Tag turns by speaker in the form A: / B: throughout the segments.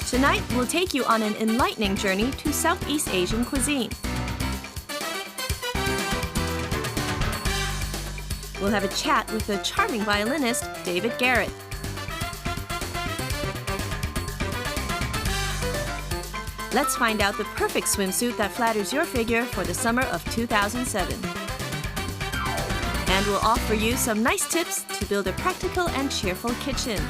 A: Tonight, we'll take you on an enlightening journey to Southeast Asian cuisine. We'll have a chat with the charming violinist, David Garrett. Let's find out the perfect swimsuit that flatters your figure for the summer of 2007. And we'll offer you some nice tips to build a practical and cheerful kitchen.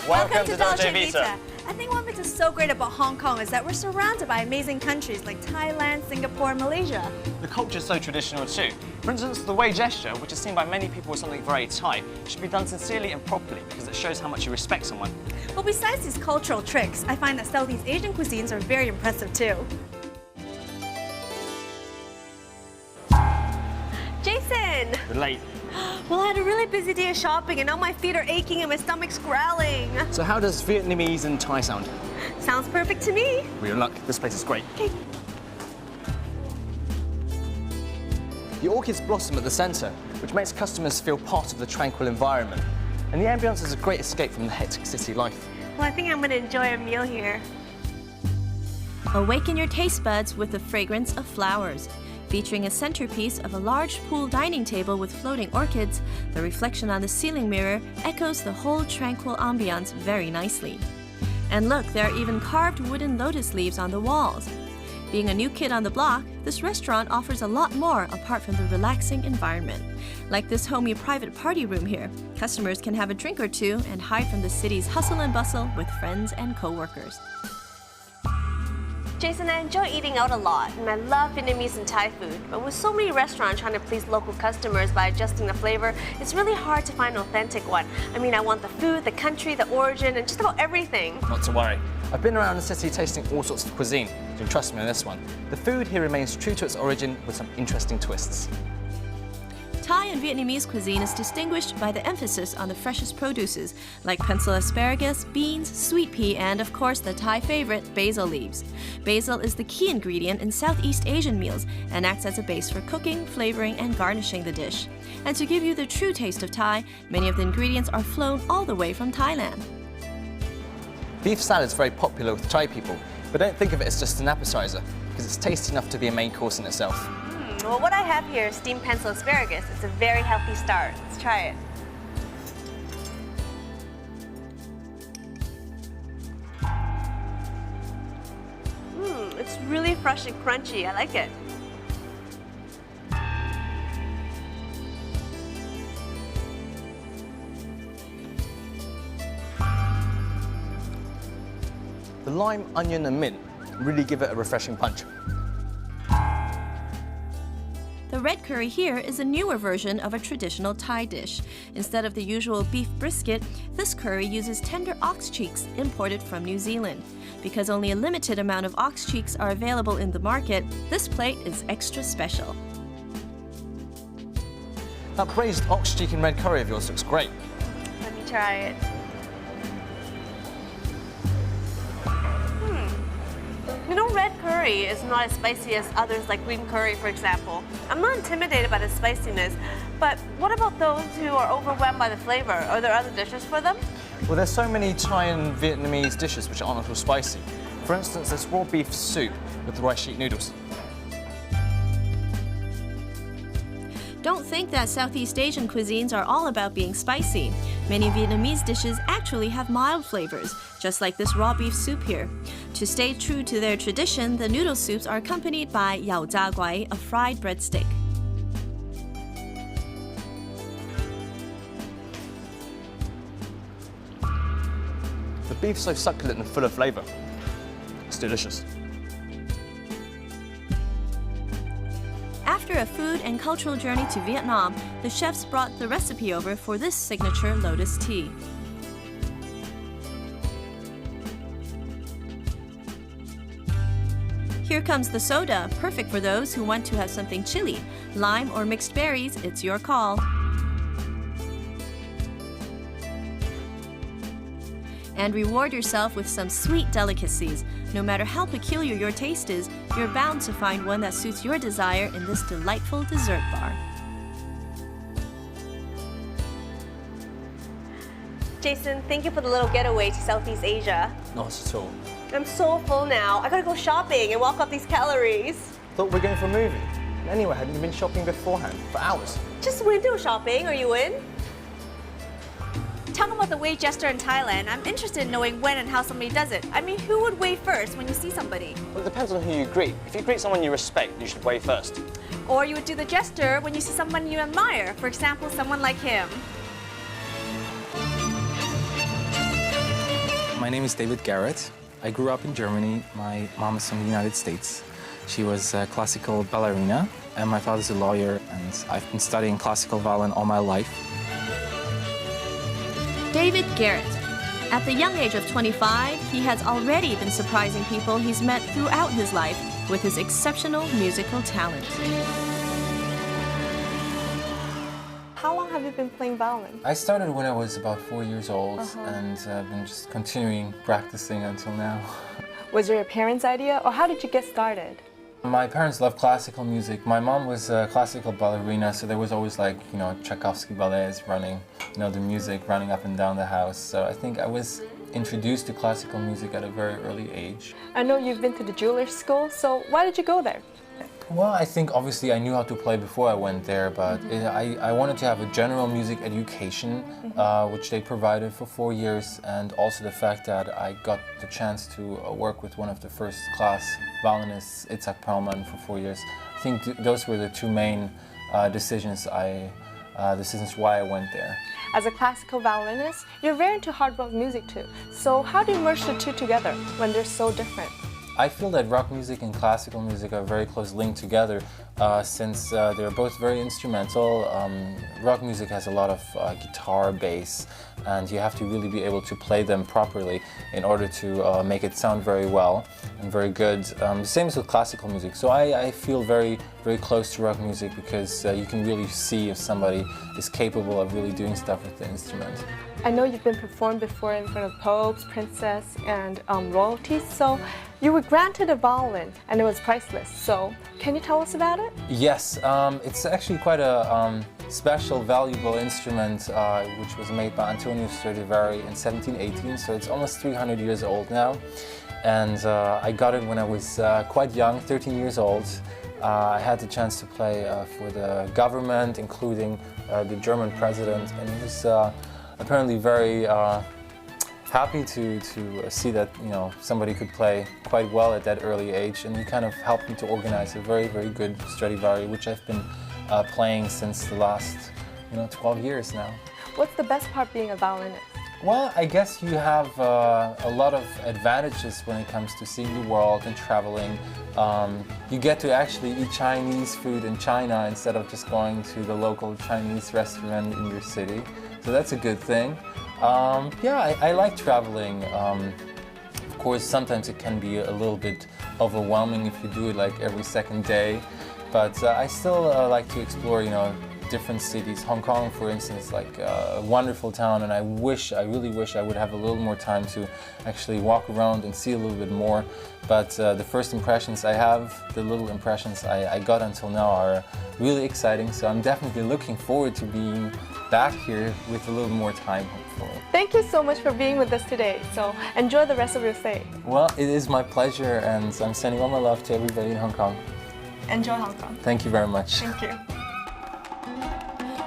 B: Welcome to Dolce Vita.
C: I think what makes us so great about Hong Kong is that we're surrounded by amazing countries like Thailand, Singapore, and Malaysia.
B: The culture is so traditional too. For instance, the way gesture, which is seen by many people as something very Thai, should be done sincerely and properly because it shows how much you respect someone.
C: But besides these cultural tricks, I find that Southeast Asian cuisines are very impressive too. Jason!
B: We're late.
C: Well, I had a really busy day of shopping and now my feet are aching and my stomach's growling.
B: So how does Vietnamese and Thai sound?
C: Sounds perfect to me.
B: Well, your luck. This place is great.
C: Okay.
B: The orchids blossom at the centre, which makes customers feel part of the tranquil environment. And the ambience is a great escape from the hectic city life.
C: Well, I think I'm going to enjoy a meal here.
A: Awaken your taste buds with the fragrance of flowers. Featuring a centerpiece of a large pool dining table with floating orchids, the reflection on the ceiling mirror echoes the whole tranquil ambiance very nicely. And look, there are even carved wooden lotus leaves on the walls. Being a new kid on the block, this restaurant offers a lot more apart from the relaxing environment. Like this homey private party room here, customers can have a drink or two and hide from the city's hustle and bustle with friends and co-workers.
C: Jason, I enjoy eating out a lot, and I love Vietnamese and Thai food. But with so many restaurants trying to please local customers by adjusting the flavor, it's really hard to find an authentic one. I mean, I want the food, the country, the origin, and just about everything.
B: Not to worry. I've been around the city tasting all sorts of cuisine. You can trust me on this one. The food here remains true to its origin with some interesting twists.
A: Thai and Vietnamese cuisine is distinguished by the emphasis on the freshest produces, like pencil asparagus, beans, sweet pea, and of course the Thai favorite, basil leaves. Basil is the key ingredient in Southeast Asian meals and acts as a base for cooking, flavoring, and garnishing the dish. And to give you the true taste of Thai, many of the ingredients are flown all the way from Thailand.
B: Beef salad is very popular with Thai people, but don't think of it as just an appetizer, because it's tasty enough to be a main course in itself.
C: Well, what I have here is steamed pencil asparagus. It's a very healthy start. Let's try it. It's really fresh and crunchy. I like it.
B: The lime, onion and mint really give it a refreshing punch.
A: The red curry here is a newer version of a traditional Thai dish. Instead of the usual beef brisket, this curry uses tender ox cheeks imported from New Zealand. Because only a limited amount of ox cheeks are available in the market, this plate is extra special.
B: That braised ox cheek and red curry of yours looks great.
C: Let me try it. You know, red curry is not as spicy as others like green curry, for example. I'm not intimidated by the spiciness, but what about those who are overwhelmed by the flavor? Are there other dishes for them?
B: Well, there's so many Thai and Vietnamese dishes which aren't at all spicy. For instance, there's raw beef soup with rice sheet noodles.
A: Don't think that Southeast Asian cuisines are all about being spicy. Many Vietnamese dishes actually have mild flavors, just like this raw beef soup here. To stay true to their tradition, the noodle soups are accompanied by yao zha guai, a fried breadstick.
B: The beef's so succulent and full of flavour. It's delicious.
A: After a food and cultural journey to Vietnam, the chefs brought the recipe over for this signature lotus tea. Here comes the soda, perfect for those who want to have something chilly. Lime or mixed berries, it's your call. And reward yourself with some sweet delicacies. No matter how peculiar your taste is, you're bound to find one that suits your desire in this delightful dessert bar.
C: Jason, thank you for the little getaway to Southeast Asia.
B: Not at all.
C: I'm so full now. I gotta go shopping and walk up these calories.
B: Thought we were going for a movie. Anyway, hadn't you been shopping beforehand for hours?
C: Just window shopping. Are you in? Talk about the wave gesture in Thailand. I'm interested in knowing when and how somebody does it. I mean, who would wave first when you see somebody?
D: Well, it depends on who you greet. If you greet someone you respect, you should wave first.
C: Or you would do the gesture when you see someone you admire. For example, someone like him.
E: My name is David Garrett. I grew up in Germany. My mom is from the United States. She was a classical ballerina, and my father's a lawyer, and I've been studying classical violin all my life.
A: David Garrett. At the young age of 25, he has already been surprising people he's met throughout his life with his exceptional musical talent.
F: How long have you been playing violin?
E: I started when I was about 4 years old, and I've been just continuing practicing until now.
F: Was it your parents' idea, or how did you get started?
E: My parents love classical music. My mom was a classical ballerina, so there was always like, Tchaikovsky ballets running, the music running up and down the house. So I think I was introduced to classical music at a very early age.
F: I know you've been to the jeweler school, so why did you go there?
E: Well, I think obviously I knew how to play before I went there, but I wanted to have a general music education, which they provided for 4 years, and also the fact that I got the chance to work with one of the first class violinists, Itzhak Perlman, for 4 years. I think those were the two main decisions why I went there.
F: As a classical violinist, you're very into hard rock music too. So how do you merge the two together when they're so different?
E: I feel that rock music and classical music are very close linked together since they're both very instrumental. Rock music has a lot of guitar, bass, and you have to really be able to play them properly in order to make it sound very well and very good. The same is with classical music. So I feel very, very close to rock music because you can really see if somebody is capable of really doing stuff with the instrument.
F: I know you've been performed before in front of popes, princess, and royalties, so you were granted a violin and it was priceless. So can you tell us about it?
E: Yes, it's actually quite a special, valuable instrument which was made by Antonio Stradivari in 1718, so it's almost 300 years old now. And I got it when I was quite young, 13 years old. I had the chance to play for the government, including the German president, and he was apparently very happy to see that somebody could play quite well at that early age, and he kind of helped me to organize a very, very good Stradivari, which I've been playing since the last 12 years now.
F: What's the best part being a violinist?
E: Well, I guess you have a lot of advantages when it comes to seeing the world and traveling. You get to actually eat Chinese food in China instead of just going to the local Chinese restaurant in your city. So that's a good thing. Yeah, I like traveling. Of course, sometimes it can be a little bit overwhelming if you do it like every second day. But I still like to explore, different cities. Hong Kong, for instance, like a wonderful town, and I really wish I would have a little more time to actually walk around and see a little bit more. But the first impressions I have, the little impressions I got until now are really exciting, so I'm definitely looking forward to being back here with a little more time, hopefully.
F: Thank you so much for being with us today. So enjoy the rest of your stay.
E: Well, it is my pleasure, and I'm sending all my love to everybody in Hong Kong.
F: Enjoy Hong Kong.
E: Thank you very much.
F: Thank you.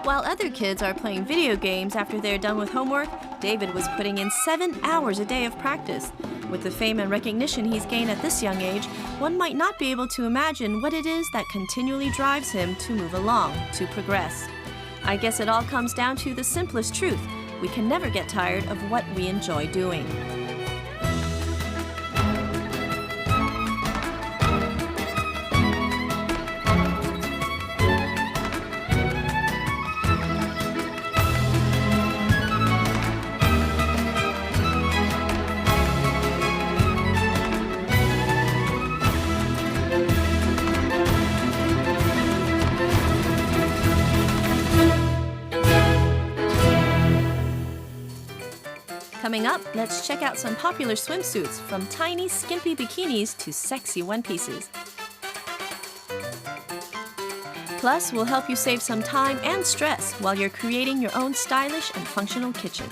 A: While other kids are playing video games after they're done with homework, David was putting in 7 hours a day of practice. With the fame and recognition he's gained at this young age, one might not be able to imagine what it is that continually drives him to move along, to progress. I guess it all comes down to the simplest truth. We can never get tired of what we enjoy doing. Coming up, let's check out some popular swimsuits, from tiny, skimpy bikinis to sexy one-pieces. Plus, we'll help you save some time and stress while you're creating your own stylish and functional kitchen.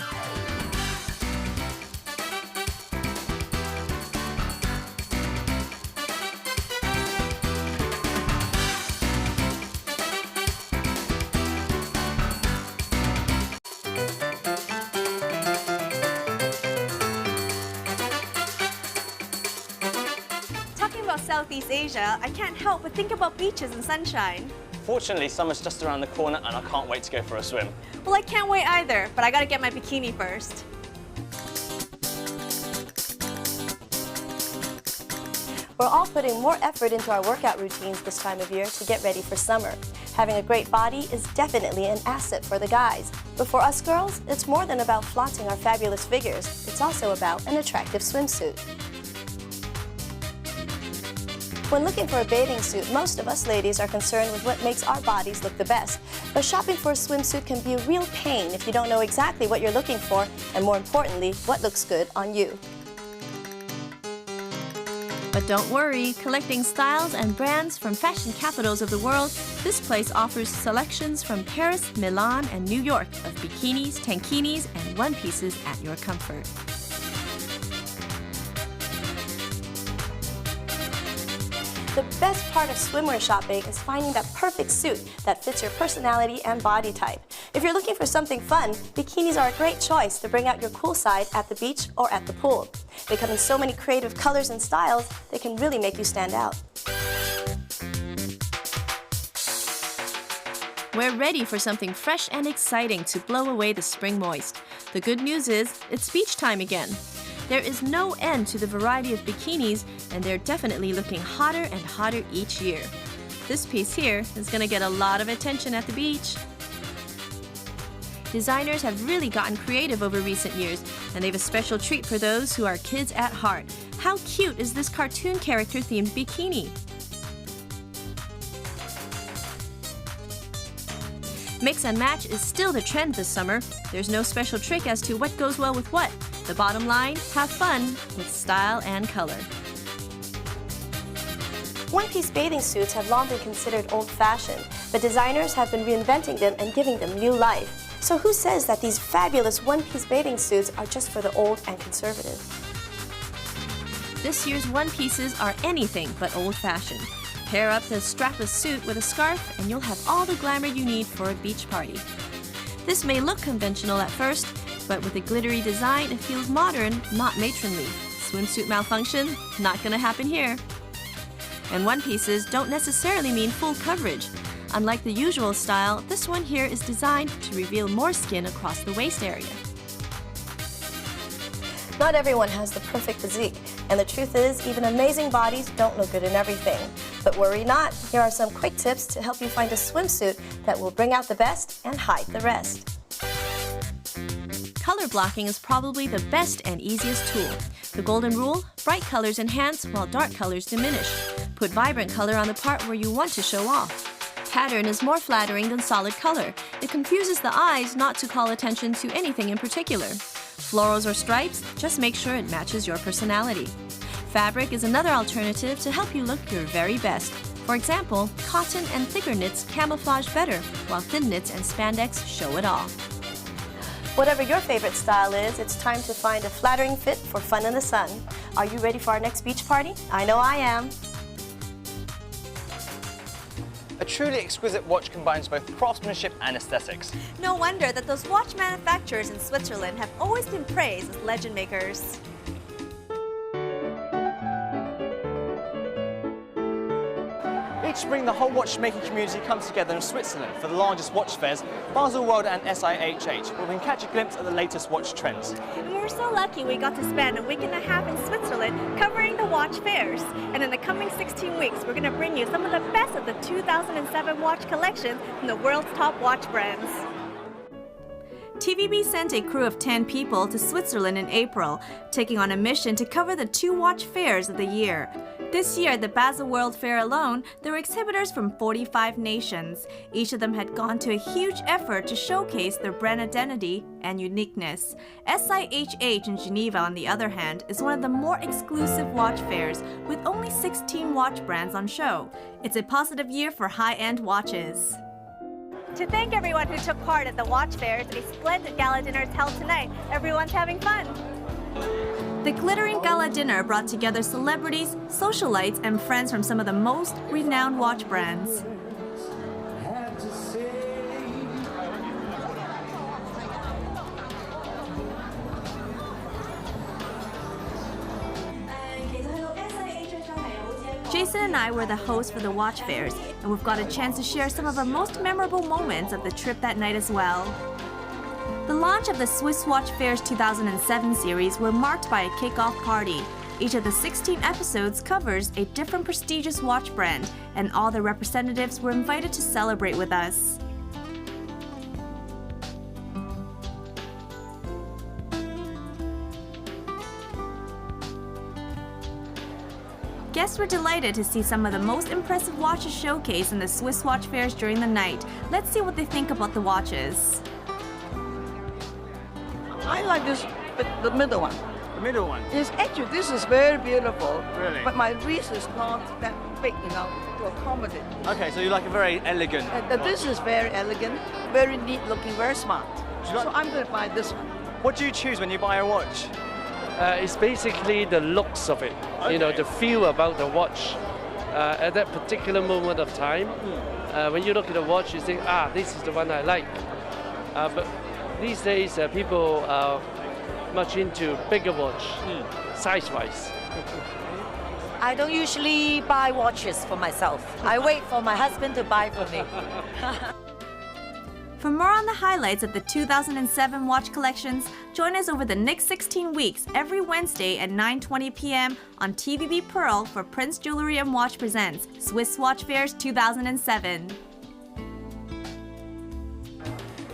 C: Talking about Southeast Asia, I can't help but think about beaches and sunshine.
D: Fortunately, summer's just around the corner and I can't wait to go for a swim.
C: Well, I can't wait either, but I gotta get my bikini first.
G: We're all putting more effort into our workout routines this time of year to get ready for summer. Having a great body is definitely an asset for the guys. But for us girls, it's more than about flaunting our fabulous figures. It's also about an attractive swimsuit. When looking for a bathing suit, most of us ladies are concerned with what makes our bodies look the best. But shopping for a swimsuit can be a real pain if you don't know exactly what you're looking for, and more importantly, what looks good on you.
A: But don't worry, collecting styles and brands from fashion capitals of the world, this place offers selections from Paris, Milan, and New York of bikinis, tankinis, and one-pieces at your comfort.
G: The best part of swimwear shopping is finding that perfect suit that fits your personality and body type. If you're looking for something fun, bikinis are a great choice to bring out your cool side at the beach or at the pool. They come in so many creative colors and styles, they can really make you stand out.
A: We're ready for something fresh and exciting to blow away the spring moist. The good news is, it's beach time again. There is no end to the variety of bikinis, and they're definitely looking hotter and hotter each year. This piece here is going to get a lot of attention at the beach. Designers have really gotten creative over recent years, and they've a special treat for those who are kids at heart. How cute is this cartoon character-themed bikini? Mix and match is still the trend this summer. There's no special trick as to what goes well with what. The bottom line, have fun with style and color.
G: One-piece bathing suits have long been considered old-fashioned, but designers have been reinventing them and giving them new life. So who says that these fabulous one-piece bathing suits are just for the old and conservative?
A: This year's one-pieces are anything but old-fashioned. Pair up the strapless suit with a scarf and you'll have all the glamour you need for a beach party. This may look conventional at first, but with a glittery design, it feels modern, not matronly. Swimsuit malfunction? Not gonna happen here. And one-pieces don't necessarily mean full coverage. Unlike the usual style, this one here is designed to reveal more skin across the waist area.
G: Not everyone has the perfect physique, and the truth is, even amazing bodies don't look good in everything. But worry not, here are some quick tips to help you find a swimsuit that will bring out the best and hide the rest.
A: Color blocking is probably the best and easiest tool. The golden rule: bright colors enhance while dark colors diminish. Put vibrant color on the part where you want to show off. Pattern is more flattering than solid color. It confuses the eyes not to call attention to anything in particular. Florals or stripes, just make sure it matches your personality. Fabric is another alternative to help you look your very best. For example, cotton and thicker knits camouflage better, while thin knits and spandex show it all.
G: Whatever your favorite style is, it's time to find a flattering fit for fun in the sun. Are you ready for our next beach party? I know I am.
D: A truly exquisite watch combines both craftsmanship and aesthetics.
C: No wonder that those watch manufacturers in Switzerland have always been praised as legend makers.
B: Each spring, the whole watchmaking community comes together in Switzerland for the largest watch fairs, Basel World and SIHH, where we can catch a glimpse of the latest watch trends.
C: And we're so lucky we got to spend a week and a half in Switzerland covering the watch fairs. And in the coming 16 weeks, we're going to bring you some of the best of the 2007 watch collection from the world's top watch brands. TVB sent a crew of 10 people to Switzerland in April, taking on a mission to cover the 2 watch fairs of the year.
A: This year at the Basel World Fair alone, there were exhibitors from 45 nations. Each of them had gone to a huge effort to showcase their brand identity and uniqueness. SIHH in Geneva, on the other hand, is one of the more exclusive watch fairs, with only 16 watch brands on show. It's a positive year for high-end watches.
C: To thank everyone who took part at the watch fairs, a splendid gala dinner is held tonight. Everyone's having fun.
A: The glittering gala dinner brought together celebrities, socialites, and friends from some of the most renowned watch brands. Jason and I were the hosts for the watch fairs, and we've got a chance to share some of our most memorable moments of the trip that night as well. The launch of the Swiss Watch Fair's 2007 series were marked by a kick-off party. Each of the 16 episodes covers a different prestigious watch brand, and all the representatives were invited to celebrate with us. Guests were delighted to see some of the most impressive watches showcased in the Swiss Watch Fairs during the night. Let's see what they think about the watches.
H: I like this, the middle one.
B: The middle one?
H: Yes, actually, this is very beautiful.
B: Really?
H: But my wrist is not that big, to accommodate.
B: Okay, so you like a very elegant.
H: This is very elegant, very neat looking, very smart. So I'm going to buy this one.
B: What do you choose when you buy a watch?
I: It's basically the looks of it, the feel about the watch. At that particular moment of time, when you look at the watch, you think, this is the one I like. But these days, people are much into bigger watch, size-wise.
J: I don't usually buy watches for myself. I wait for my husband to buy for me.
A: For more on the highlights of the 2007 watch collections, join us over the next 16 weeks every Wednesday at 9:20 p.m. on TVB Pearl for Prince Jewelry and Watch presents Swiss Watch Fairs 2007.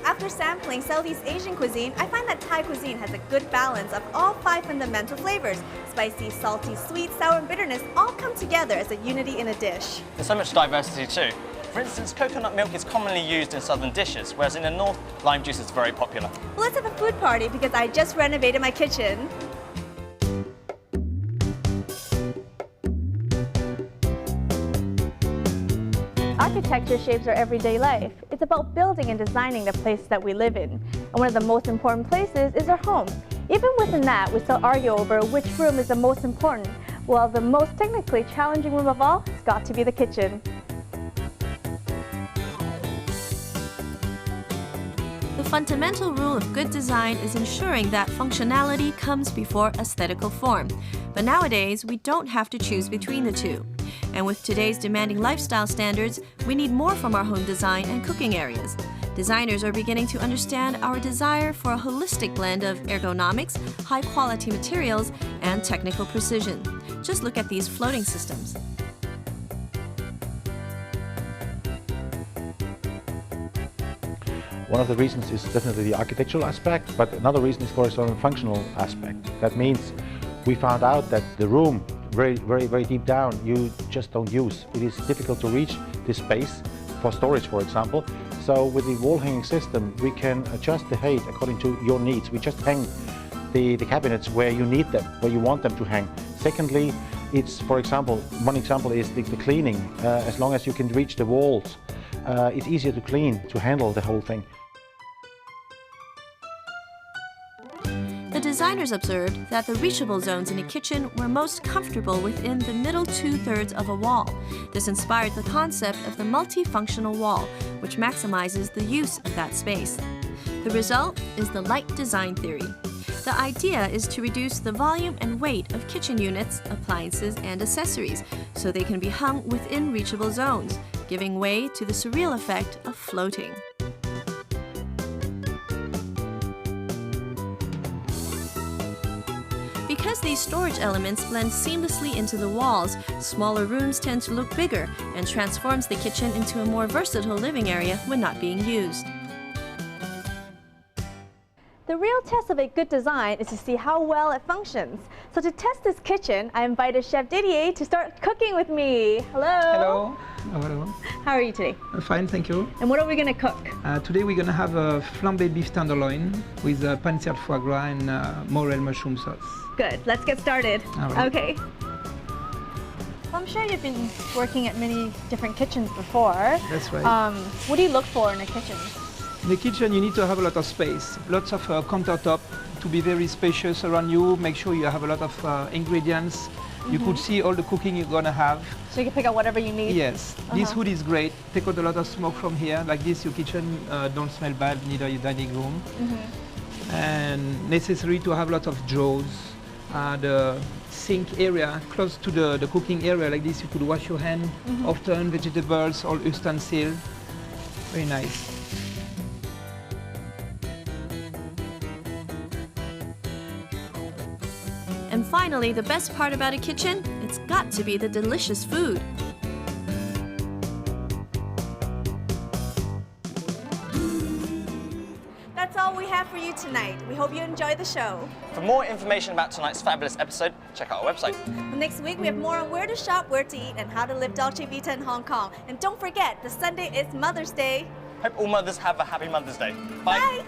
A: After sampling Southeast Asian cuisine, I find that Thai cuisine has a good balance of all 5 fundamental flavors. Spicy, salty, sweet, sour, and bitterness all come together as a unity in a dish.
B: There's so much diversity too. For instance, coconut milk is commonly used in southern dishes, whereas in the north, lime juice is very popular.
A: Well, let's have a food party because I just renovated my kitchen. Architecture shapes our everyday life. It's about building and designing the places that we live in. And one of the most important places is our home. Even within that, we still argue over which room is the most important. Well, the most technically challenging room of all has got to be the kitchen. The fundamental rule of good design is ensuring that functionality comes before aesthetical form. But nowadays, we don't have to choose between the two. And with today's demanding lifestyle standards, we need more from our home design and cooking areas. Designers are beginning to understand our desire for a holistic blend of ergonomics, high-quality materials, and technical precision. Just look at these floating systems.
K: One of the reasons is definitely the architectural aspect, but another reason is, for example, the functional aspect. That means we found out that the room, very deep down, you just don't use. It is difficult to reach this space for storage, for example. So with the wall hanging system, we can adjust the height according to your needs. We just hang the cabinets where you need them, where you want them to hang. Secondly, it's, for example, one example is the cleaning. As long as you can reach the walls, it's easier to clean, to handle the whole thing.
A: The designers observed that the reachable zones in a kitchen were most comfortable within the middle 2/3 of a wall. This inspired the concept of the multifunctional wall, which maximizes the use of that space. The result is the light design theory. The idea is to reduce the volume and weight of kitchen units, appliances, and accessories, so they can be hung within reachable zones, giving way to the surreal effect of floating. Because these storage elements blend seamlessly into the walls, smaller rooms tend to look bigger and transforms the kitchen into a more versatile living area when not being used.
L: The real test of a good design is to see how well it functions. So to test this kitchen, I invited Chef Didier to start cooking with me. Hello.
M: Hello. Hello.
L: How are you today?
M: I'm fine, thank you.
L: And what are we going to cook?
M: Today we're going to have a flambé beef tenderloin with pan-seared foie gras and morel mushroom sauce.
L: Good. Let's get started.
M: All right.
L: Okay. I'm sure you've been working at many different kitchens before.
M: That's right.
L: What do you look for in a kitchen?
M: In the kitchen you need to have a lot of space, lots of countertop to be very spacious around you. Make sure you have a lot of ingredients. You could see all the cooking you're gonna have.
L: So you can pick out whatever you need?
M: Yes. This wood is great. Take out a lot of smoke from here. Like this, your kitchen don't smell bad, neither your dining room. And necessary to have a lot of drawers. The sink area close to the cooking area, like this, you could wash your hand often, vegetables, all utensils. Very nice.
A: And finally, the best part about a kitchen, it's got to be the delicious food.
L: That's all we have for you tonight. We hope you enjoyed the show.
B: For more information about tonight's fabulous episode, check out our website.
L: Next week, we have more on where to shop, where to eat, and how to live Dolce Vita in Hong Kong. And don't forget, the Sunday is Mother's Day.
B: Hope all mothers have a happy Mother's Day. Bye.
L: Bye.